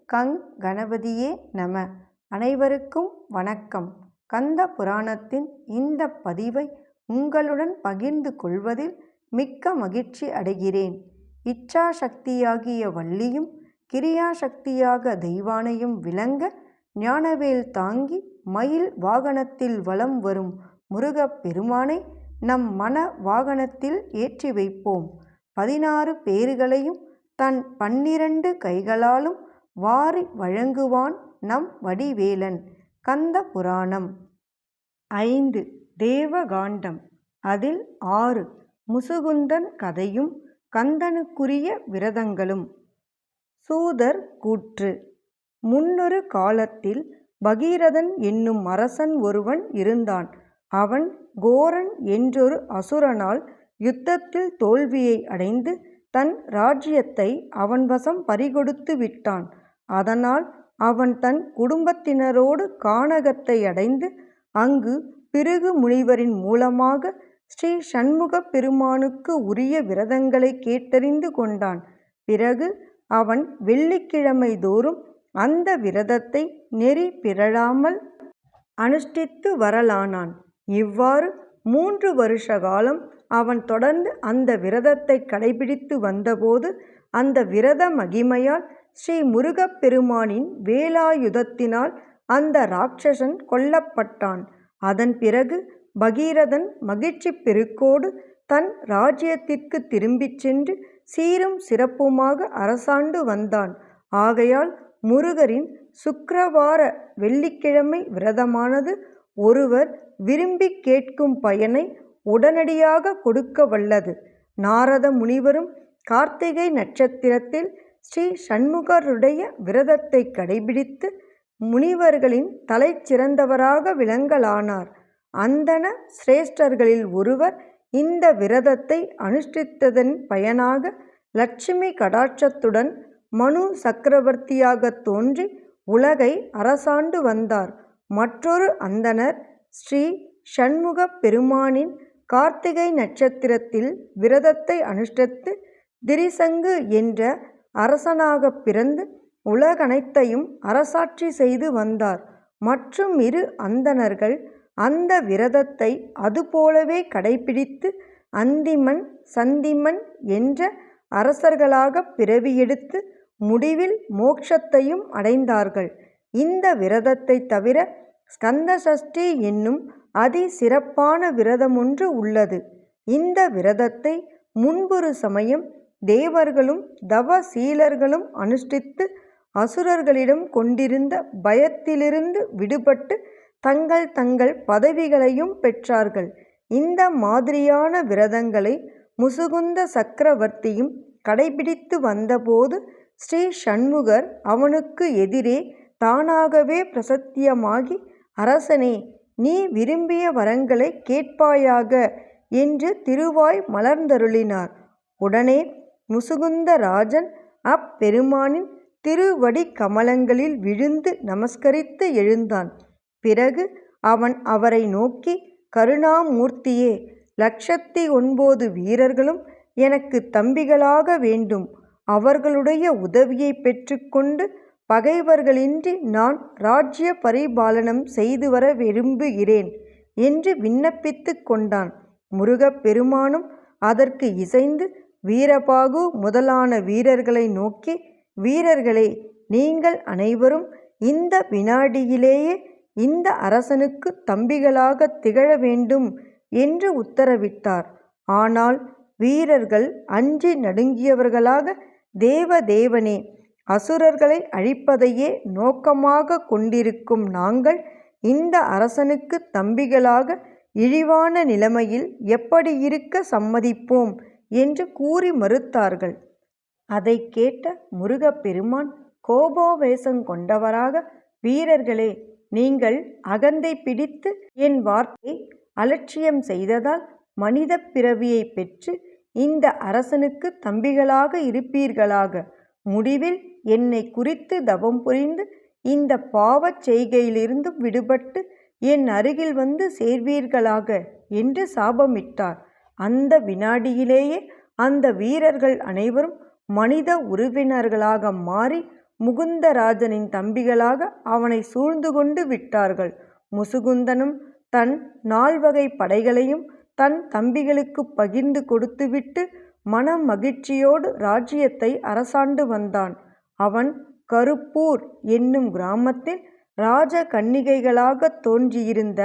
கங் கணபதியே நம. அனைவருக்கும் வணக்கம். கந்த புராணத்தின் இந்த பதிவை உங்களுடன் பகிர்ந்து கொள்வதில் மிக்க மகிழ்ச்சி அடைகிறேன். இச்சாசக்தியாகிய வள்ளியும் கிரியாசக்தியாக தெய்வானையும் விளங்க ஞானவேல் தாங்கி மயில் வாகனத்தில் வலம் வரும் முருகப் பெருமானை நம் மன வாகனத்தில் ஏற்றி வைப்போம். 16 பேறுகளையும் தன் 12 கைகளாலும் வாரி வழங்குவான் நம் வடிவேலன். கந்த புராணம் 5 தேவகாண்டம். அதில் 6 முசுகுந்தன் கதையும் கந்தனுக்குரிய விரதங்களும். சூதர் கூற்று. முன்னொரு காலத்தில் பகீரதன் என்னும் அரசன் ஒருவன் இருந்தான். அவன் கோரன் என்றொரு அசுரனால் யுத்தத்தில் தோல்வியை அடைந்து தன் ராஜ்யத்தை அவன் வசம் பறிகொடுத்து விட்டான். அதனால் அவன் தன் குடும்பத்தினரோடு கானகத்தை அடைந்து அங்கு பிருகு முனிவரின் மூலமாக ஸ்ரீ சண்முகப் பெருமானுக்கு உரிய விரதங்களை கேட்டறிந்து கொண்டான். பிறகு அவன் வெள்ளிக்கிழமை தோறும் அந்த விரதத்தை நெறி பிறழாமல் அனுஷ்டித்து வரலானான். இவ்வாறு 3 வருஷ காலம் அவன் தொடர்ந்து அந்த விரதத்தை கடைபிடித்து வந்தபோது அந்த விரத மகிமையால் ஸ்ரீ முருகப் பெருமானின் வேலாயுதத்தினால் அந்த ராட்சசன் கொல்லப்பட்டான். அதன் பிறகு பகீரதன் மகிழ்ச்சி பெருக்கோடு தன் ராஜ்யத்திற்கு திரும்பிச் சென்று சீரும் சிறப்புமாக அரசாண்டு வந்தான். ஆகையால் முருகரின் சுக்கிரவார வெள்ளிக்கிழமை விரதமானது ஒருவர் விரும்பி கேட்கும் பயனை உடனடியாக கொடுக்க வல்லது. நாரத முனிவரும் கார்த்திகை நட்சத்திரத்தில் ஸ்ரீ சண்முகருடைய விரதத்தை கடைபிடித்து முனிவர்களின் தலை சிறந்தவராக விளங்கலானார். அந்தண சிரேஷ்டர்களில் ஒருவர் இந்த விரதத்தை அனுஷ்டித்ததன் பயனாக லட்சுமி கடாட்சத்துடன் மனு சக்கரவர்த்தியாக தோன்றி உலகை அரசாண்டு வந்தார். மற்றொரு அந்தணர் ஸ்ரீ சண்முகப் பெருமானின் கார்த்திகை நட்சத்திரத்தில் விரதத்தை அனுஷ்டித்து திரிசங்கு என்ற அரசனாக பிறந்து உலகனைத்தையும் அரசாட்சி செய்து வந்தார். மற்றும் 2 அந்தணர்கள் அந்த விரதத்தை அதுபோலவே கடைபிடித்து அந்திமன் சந்திமன் என்ற அரசர்களாக பிறவியெடுத்து முடிவில் மோட்சத்தையும் அடைந்தார்கள். இந்த விரதத்தை தவிர ஸ்கந்த சஷ்டி என்னும் அதி சிறப்பான விரதமொன்று உள்ளது. இந்த விரதத்தை முன்பொரு சமயம் தேவர்களும் தவசீலர்களும் அனுஷ்டித்து அசுரர்களிடம் கொண்டிருந்த பயத்திலிருந்து விடுபட்டு தங்கள் தங்கள் பதவிகளையும் பெற்றார்கள். இந்த மாதிரியான விரதங்களை முசுகுந்த சக்கரவர்த்தியும் கடைபிடித்து வந்தபோது ஸ்ரீ சண்முகர் அவனுக்கு எதிரே தானாகவே பிரசத்தியமாகி, அரசனே, நீ விரும்பிய வரங்களை கேட்பாயாக என்று திருவாய் மலர்ந்தருளினார். உடனே முசுகுந்த ராஜன் அப்பெருமானின் திருவடி கமலங்களில் விழுந்து நமஸ்கரித்து எழுந்தான். பிறகு அவன் அவரை நோக்கி, கருணாமூர்த்தியே, 109 வீரர்களும் எனக்கு தம்பிகளாக வேண்டும். அவர்களுடைய உதவியை பெற்றுக்கொண்டு பகைவர்களின்றி நான் ராஜ்ய பரிபாலனம் செய்து வர விரும்புகிறேன் என்று விண்ணப்பித்து கொண்டான். முருகப் பெருமானும் அதற்கு இசைந்து வீரபாகு முதலான வீரர்களை நோக்கி, வீரர்களே, நீங்கள் அனைவரும் இந்த வினாடியிலேயே இந்த அரசனுக்கு தம்பிகளாக திகழ வேண்டும் என்று உத்தரவிட்டார். ஆனால் வீரர்கள் அஞ்சி நடுங்கியவர்களாக, தேவதேவனே, அசுரர்களை அழிப்பதையே நோக்கமாக கொண்டிருக்கும் நாங்கள் இந்த அரசனுக்கு தம்பிகளாக இழிவான நிலைமையில் எப்படி இருக்க சம்மதிப்போம் என்று கூறி மறுத்தார்கள். அதை கேட்ட முருகப்பெருமான் கோபாவேசம் கொண்டவராக, வீரர்களே, நீங்கள் அகந்தை பிடித்து என் வார்த்தையை அலட்சியம் செய்ததால் மனித பிறவியை பெற்று இந்த அரசனுக்கு தம்பிகளாக இருப்பீர்களாக. முடிவில் என்னை குறித்து தவம் புரிந்து இந்த பாவச் செய்கையிலிருந்து விடுபட்டு என் அருகில் வந்து சேர்வீர்களாக என்று சாபமிட்டார். அந்த வினாடியிலேயே அந்த வீரர்கள் அனைவரும் மனித உருவினர்களாக மாறி முகுந்தராஜனின் தம்பிகளாக அவனை சூழ்ந்து கொண்டு விட்டார்கள். முசுகுந்தனும் தன் 4 வகை படைகளையும் தன் தம்பிகளுக்கு பகிர்ந்து கொடுத்துவிட்டு மனம் மகிழ்ச்சியோடு ராஜ்யத்தை அரசாண்டு வந்தான். அவன் கருப்பூர் என்னும் கிராமத்தில் ராஜ கன்னிகைகளாக தோன்றியிருந்த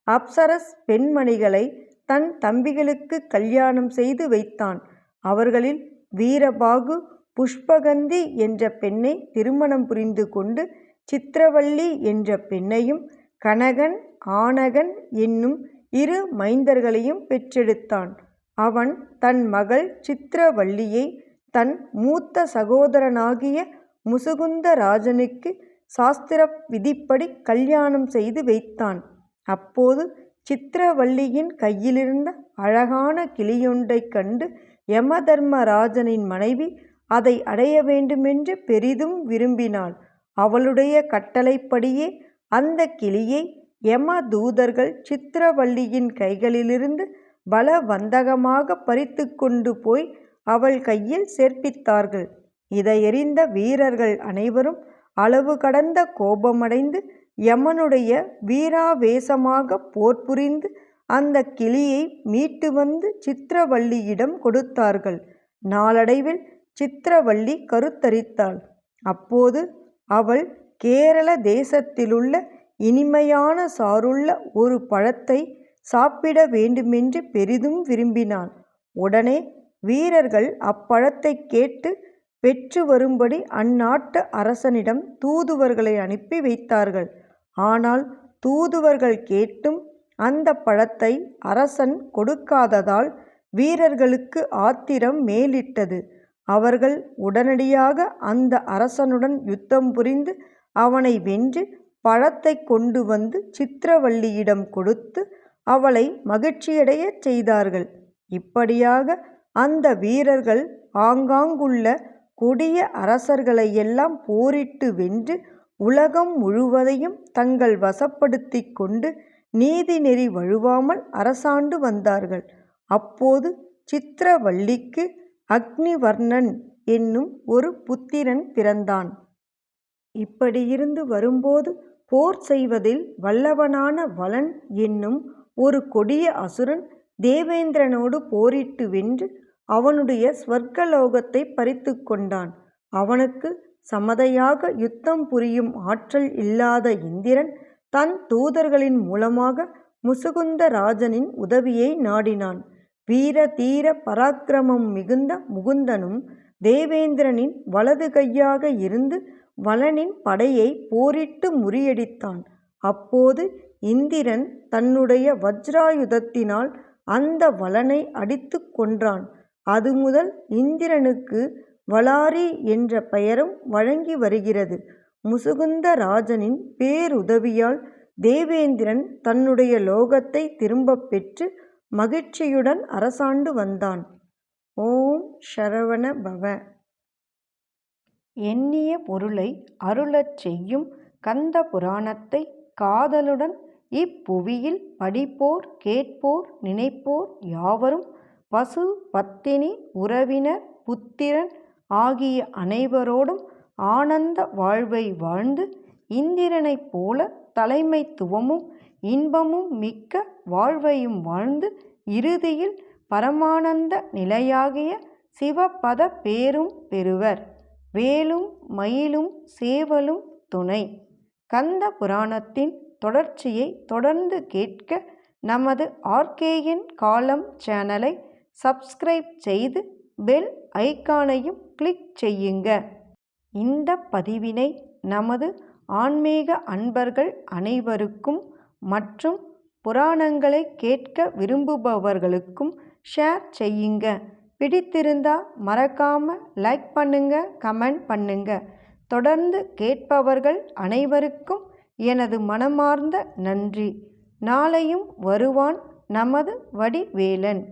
அப்சரஸ் பெண்மணிகளை தன் தம்பிகளுக்கு கல்யாணம் செய்து வைத்தான். அவர்களில் வீரபாகு புஷ்பகந்தி என்ற பெண்ணை திருமணம் புரிந்து கொண்டு சித்திரவள்ளி என்ற பெண்ணையும் கனகன் ஆனகன் என்னும் 2 மைந்தர்களையும் பெற்றெடுத்தான். அவன் தன் மகள் சித்திரவள்ளியை தன் மூத்த சகோதரனாகிய முசுகுந்தராஜனுக்கு சாஸ்திர விதிப்படி கல்யாணம் செய்து வைத்தான். அப்போது சித்திரவள்ளியின் கையிலிருந்த அழகான கிளியொன்றைக் கண்டு யமதர்மராஜனின் மனைவி அதை அடைய வேண்டுமென்று பெரிதும் விரும்பினாள். அவளுடைய கட்டளைப்படியே அந்த கிளியை யமதூதர்கள் சித்திரவள்ளியின் கைகளிலிருந்து பலவந்தகமாக பறித்து கொண்டு போய் அவள் கையில் சேர்ப்பித்தார்கள். இதையறிந்த வீரர்கள் அனைவரும் அளவு கடந்த கோபமடைந்து யமனுடைய வீராவேசமாக போர் புரிந்து அந்த கிளியை மீட்டு வந்து சித்திரவள்ளியிடம் கொடுத்தார்கள். நாளடைவில் சித்திரவள்ளி கருத்தரித்தாள். அப்போது அவள் கேரள தேசத்திலுள்ள இனிமையான சாறுள்ள ஒரு பழத்தை சாப்பிட வேண்டுமென்று பெரிதும் விரும்பினாள். உடனே வீரர்கள் அப்பழத்தை கேட்டு பெற்று வரும்படி அந்நாட்டு அரசனிடம் தூதுவர்களை அனுப்பி வைத்தார்கள். ஆனால் தூதுவர்கள் கேட்டும் அந்த பழத்தை அரசன் கொடுக்காததால் வீரர்களுக்கு ஆத்திரம் மேலிட்டது. அவர்கள் உடனடியாக அந்த அரசனுடன் யுத்தம் புரிந்து அவனை வென்று பழத்தை கொண்டு வந்து சித்திரவள்ளியிடம் கொடுத்து அவளை மகிழ்ச்சியடையச் செய்தார்கள். இப்படியாக அந்த வீரர்கள் ஆங்காங்குள்ள கொடிய அரசர்களையெல்லாம் போரிட்டு வென்று உலகம் முழுவதையும் தங்கள் வசப்படுத்தி கொண்டு நீதி நெறி வழுவாமல் அரசாண்டு வந்தார்கள். அப்போது சித்திரவள்ளிக்கு அக்னிவர்ணன் என்னும் ஒரு புத்திரன் பிறந்தான். இப்படியிருந்து வரும்போது போர் செய்வதில் வல்லவனான வலன் என்னும் ஒரு கொடிய அசுரன் தேவேந்திரனோடு போரிட்டு வென்று அவனுடைய ஸ்வர்க்கலோகத்தை பறித்து கொண்டான். அவனுக்கு சமதையாக யுத்தம் புரியும் ஆற்றல் இல்லாத இந்திரன் தன் தூதர்களின் மூலமாக முசுகுந்தராஜனின் உதவியை நாடினான். வீர தீர பராக்கிரமம் மிகுந்த முகுந்தனும் தேவேந்திரனின் வலது கையாக இருந்து வலனின் படையை போரிட்டு முறியடித்தான். அப்போது இந்திரன் தன்னுடைய வஜ்ராயுதத்தினால் அந்த வலனை அடித்து கொன்றான். அது முதல் இந்திரனுக்கு வலாரி என்ற பெயரும் வழங்கி வருகிறது. முசுகுந்தராஜனின் பேருதவியால் தேவேந்திரன் தன்னுடைய லோகத்தை திரும்பப் பெற்று மகிழ்ச்சியுடன் அரசாண்டு வந்தான். ஓம் சரவண பவ. எண்ணிய பொருளை அருளச் செய்யும் கந்த புராணத்தை காதலுடன் இப்புவியில் படிப்போர் கேட்போர் நினைப்போர் யாவரும் பசு பத்தினி உறவினர் புத்திரன் ஆகிய அனைவரோடும் ஆனந்த வாழ்வை வாழ்ந்து இந்திரனைப் போல தலைமைத்துவமும் இன்பமும் மிக்க வாழ்வையும் வாழ்ந்து இறுதியில் பரமானந்த நிலையாகிய சிவபத பேரும் பெறுவர். வேலும் மயிலும் சேவலும் துணை. கந்த புராணத்தின் தொடர்ச்சியை தொடர்ந்து கேட்க நமது ஆர்கேஎன் காலம் சேனலை சப்ஸ்கிரைப் செய்து பெல் ஐகானையும் கிளிக் செய்யுங்க. இந்த பதிவினை நமது ஆன்மீக அன்பர்கள் அனைவருக்கும் மற்றும் புராணங்களை கேட்க விரும்புபவர்களுக்கும் ஷேர் செய்யுங்க. பிடித்திருந்தா மறக்காம லைக் பண்ணுங்க, கமெண்ட் பண்ணுங்க. தொடர்ந்து கேட்பவர்கள் அனைவருக்கும் எனது மனமார்ந்த நன்றி. நாளையும் வருவான் நமது வடிவேலன்.